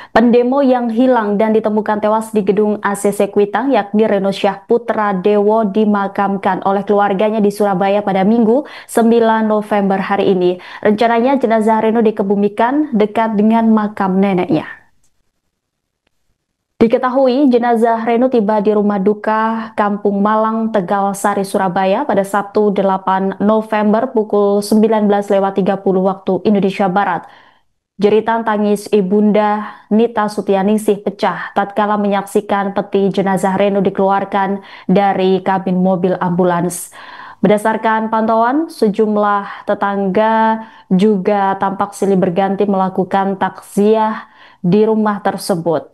Pendemo yang hilang dan ditemukan tewas di gedung ACC Kuitang yakni Reno Syah Putra Dewo dimakamkan oleh keluarganya di Surabaya pada Minggu 9 November hari ini. Rencananya jenazah Reno dikebumikan dekat dengan makam neneknya. Diketahui jenazah Reno tiba di rumah duka Kampung Malang, Tegal Sari, Surabaya pada Sabtu 8 November pukul 19.30 waktu Indonesia Barat. Jeritan tangis Ibunda Nita Sutianingsih pecah tatkala menyaksikan peti jenazah Reno dikeluarkan dari kabin mobil ambulans. Berdasarkan pantauan, sejumlah tetangga juga tampak silih berganti melakukan takziah di rumah tersebut.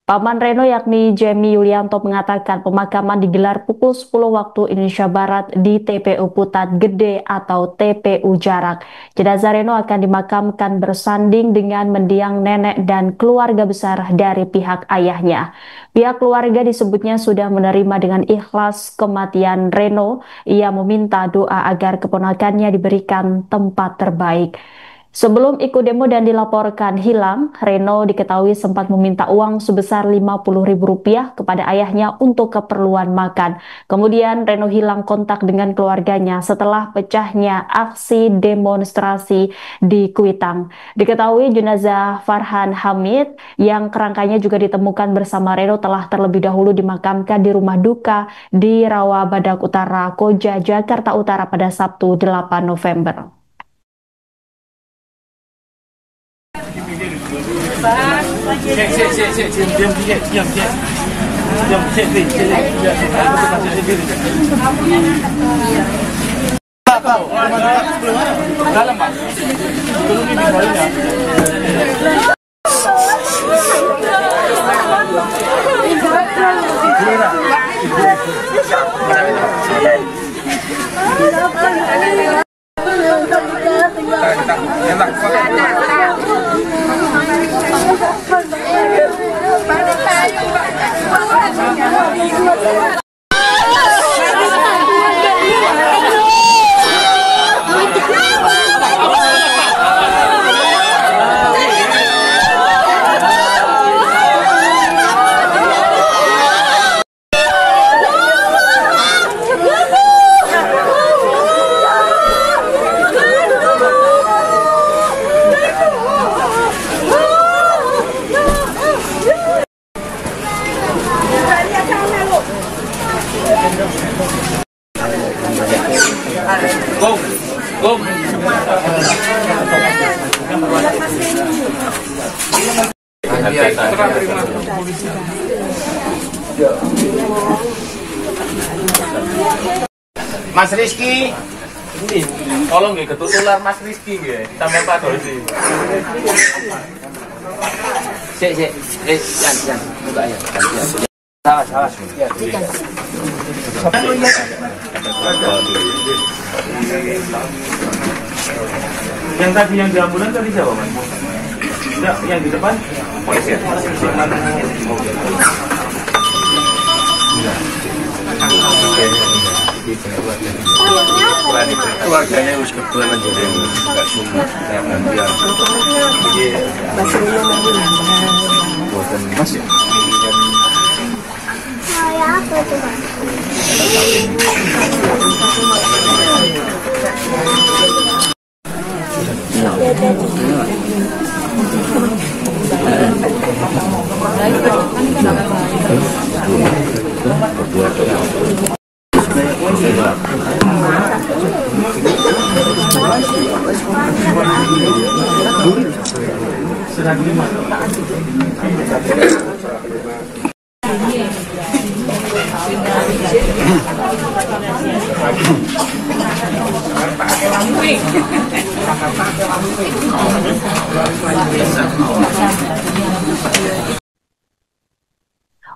Paman Reno yakni Jamie Yulianto mengatakan pemakaman digelar pukul 10 waktu Indonesia Barat di TPU Putat Gede atau TPU Jarak. Jenazah Reno akan dimakamkan bersanding dengan mendiang nenek dan keluarga besar dari pihak ayahnya. Pihak keluarga disebutnya sudah menerima dengan ikhlas kematian Reno. Ia meminta doa agar keponakannya diberikan tempat terbaik. Sebelum ikut demo dan dilaporkan hilang, Reno diketahui sempat meminta uang sebesar Rp50.000 kepada ayahnya untuk keperluan makan. Kemudian Reno hilang kontak dengan keluarganya setelah pecahnya aksi demonstrasi di Kuitang. Diketahui jenazah Farhan Hamid yang kerangkanya juga ditemukan bersama Reno telah terlebih dahulu dimakamkan di rumah duka di Rawa Badak Utara, Koja, Jakarta Utara pada Sabtu 8 November. Dalam Pak. Belum ini barunya. Mas Rizky, tolong nggih ketutulan Mas Rizky nggih, sampai Pak Dosi. Sik, Yan, buka ya. Salah. Yang tadi yang di ambulan tadi siapa, Mas? Enggak, yang di depan polisi ya. Keluarganya harus kebetulan jadi agak sulit buatan Mas ya.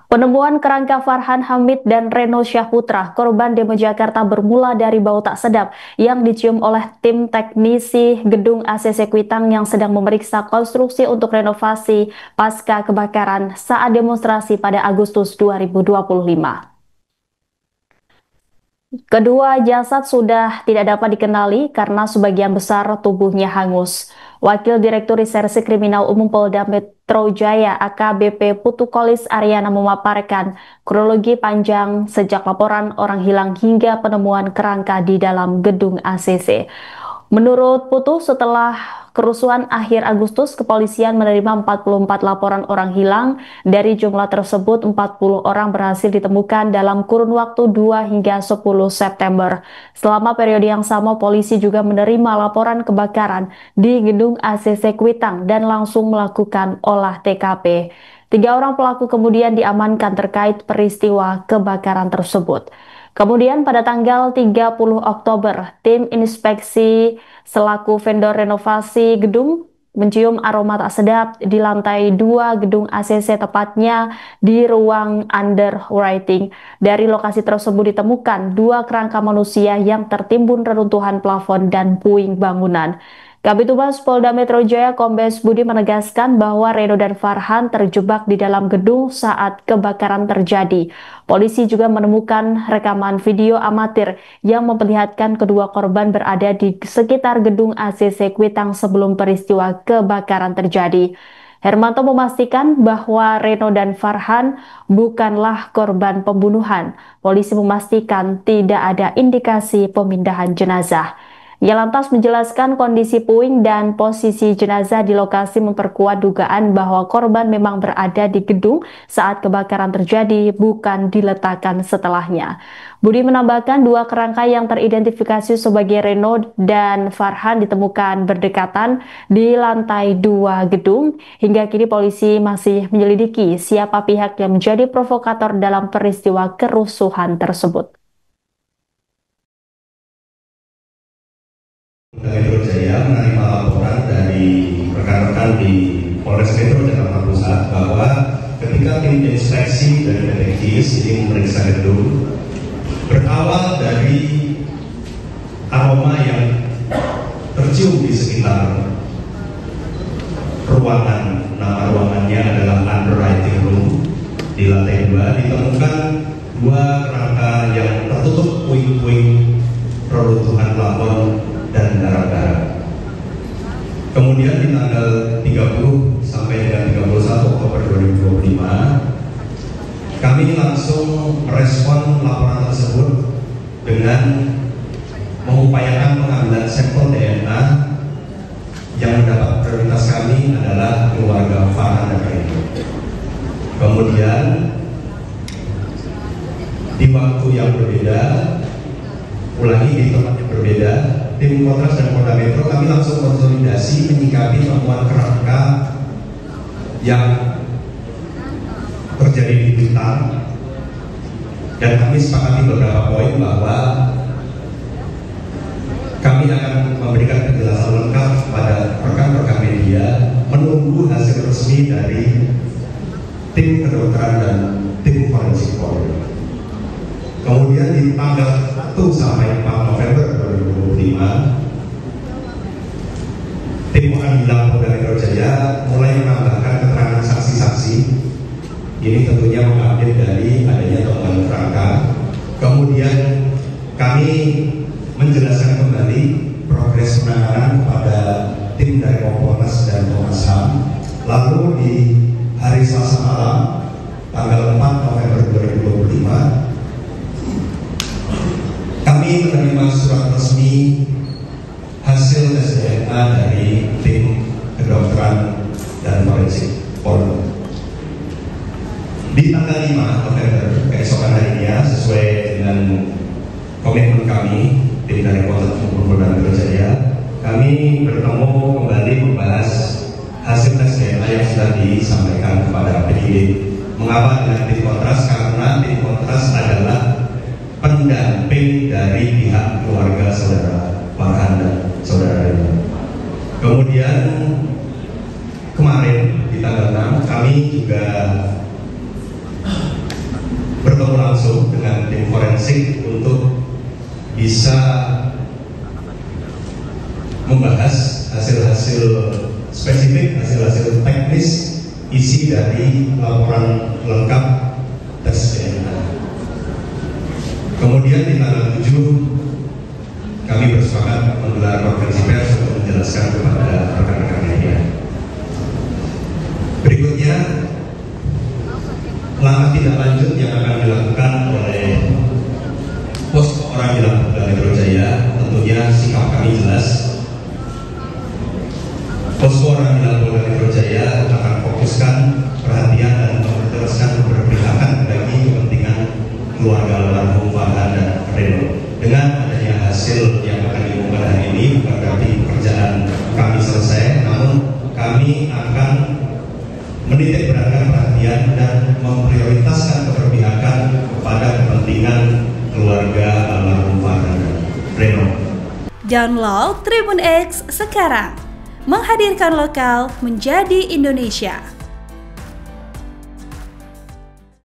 Penemuan kerangka Farhan Hamid dan Reno Syah Putra, korban demo Jakarta bermula dari bau tak sedap yang dicium oleh tim teknisi gedung ACC Kuitang yang sedang memeriksa konstruksi untuk renovasi pasca kebakaran saat demonstrasi pada Agustus 2025. Kedua jasad sudah tidak dapat dikenali karena sebagian besar tubuhnya hangus. Wakil Direktur Reserse Kriminal Umum Polda Metro Jaya AKBP Putu Kolis Aryana memaparkan kronologi panjang sejak laporan orang hilang hingga penemuan kerangka di dalam gedung ACC. Menurut Putu, setelah kerusuhan akhir Agustus, kepolisian menerima 44 laporan orang hilang. Dari jumlah tersebut, 40 orang berhasil ditemukan dalam kurun waktu 2 hingga 10 September. Selama periode yang sama, polisi juga menerima laporan kebakaran di gedung ACC Kuitang dan langsung melakukan olah TKP. 3 orang pelaku kemudian diamankan terkait peristiwa kebakaran tersebut. Kemudian pada tanggal 30 Oktober, tim inspeksi selaku vendor renovasi gedung mencium aroma tak sedap di lantai 2 gedung ACC, tepatnya di ruang underwriting. Dari lokasi tersebut ditemukan 2 kerangka manusia yang tertimbun reruntuhan plafon dan puing bangunan. Kabid Humas Polda Metro Jaya Kombes Budi menegaskan bahwa Reno dan Farhan terjebak di dalam gedung saat kebakaran terjadi. Polisi juga menemukan rekaman video amatir yang memperlihatkan kedua korban berada di sekitar gedung ACC Kuitang sebelum peristiwa kebakaran terjadi. Hermanto memastikan bahwa Reno dan Farhan bukanlah korban pembunuhan. Polisi memastikan tidak ada indikasi pemindahan jenazah. Ia lantas menjelaskan kondisi puing dan posisi jenazah di lokasi memperkuat dugaan bahwa korban memang berada di gedung saat kebakaran terjadi, bukan diletakkan setelahnya. Budi menambahkan 2 kerangka yang teridentifikasi sebagai Reno dan Farhan ditemukan berdekatan di lantai 2 gedung. Hingga kini polisi masih menyelidiki siapa pihak yang menjadi provokator dalam peristiwa kerusuhan tersebut. Metro Jaya menerima laporan dari rekan-rekan di Polres Metro Jakarta Pusat bahwa ketika tim inspeksi dari detektif ini memeriksa gedung, berawal dari aroma yang tercium di sekitar ruangan. Nama ruangannya adalah underwriting room. Di lantai 2 ditemukan 2 kerangka yang tertutup puing-puing reruntuhan plafon dan darah-darah. Kemudian di tanggal 30 sampai dengan 31 Oktober 2025, kami langsung merespon laporan tersebut dengan mengupayakan pengambilan sampel DNA yang mendapat prioritas kami adalah keluarga Farhan dan Reno. Kemudian di waktu yang berbeda, ulangi di tempat yang berbeda, tim Kontras dan Polda Metro kami langsung konsolidasi menyikapi temuan kerangka yang terjadi di Kuitang, dan kami sepakati beberapa poin bahwa kami akan memberikan penjelasan lengkap kepada rekan-rekan media menunggu hasil resmi dari tim kedokteran dan tim forensik Polri. Kemudian di tanggal 1 sampai 4 November 2025, tim Pengadilan Polda Metro Jaya mulai menambahkan keterangan saksi-saksi. Ini tentunya mengupdate dari adanya temuan kerangka. Kemudian kami menjelaskan kembali progres penanganan kepada tim dari Kompolnas dan Komnas HAM. Lalu di hari Selasa malam, tanggal 4 November 2025, kami menerima surat resmi hasil tes DNA dari tim kedokteran dan forensik Polri. Di tanggal 5 November, keesokan harinya, sesuai dengan komitmen kami, tim dari Polres maupun Polda Metro Jaya, kami bertemu kembali membahas hasil tes DNA yang sudah disampaikan kepada penyidik. Mengapa dengan tim Kontras? Karena tim Kontras adalah pendamping dari pihak keluarga saudara Farhan dan saudara Reno. Kemudian kemarin di tanggal 6 kami juga bertemu langsung dengan tim forensik untuk bisa membahas hasil-hasil spesifik, hasil-hasil teknis isi dari laporan lengkap tes DNA. Kemudian di tanggal 7 kami bersepakat menggelar konferensi pers untuk menjelaskan kepada rekan-rekan media. Berikutnya, langkah tindak lanjut yang akan dilakukan oleh Posko Oranye Polda Metro Jaya, tentunya sikap kami jelas. Posko Oranye Polda Metro Jaya akan fokuskan perhatian dan memprioritaskan keberpihakan bagi kepentingan keluarga almarhum Farhan dan Reno. Dengan adanya hasil yang akan diumumkan hari ini, bukan berarti pekerjaan kami selesai, namun kami akan menitik beratkan perhatian dan memprioritaskan keberpihakan kepada kepentingan keluarga almarhum Farhan dan Reno. Download Tribun X sekarang, menghadirkan lokal menjadi Indonesia.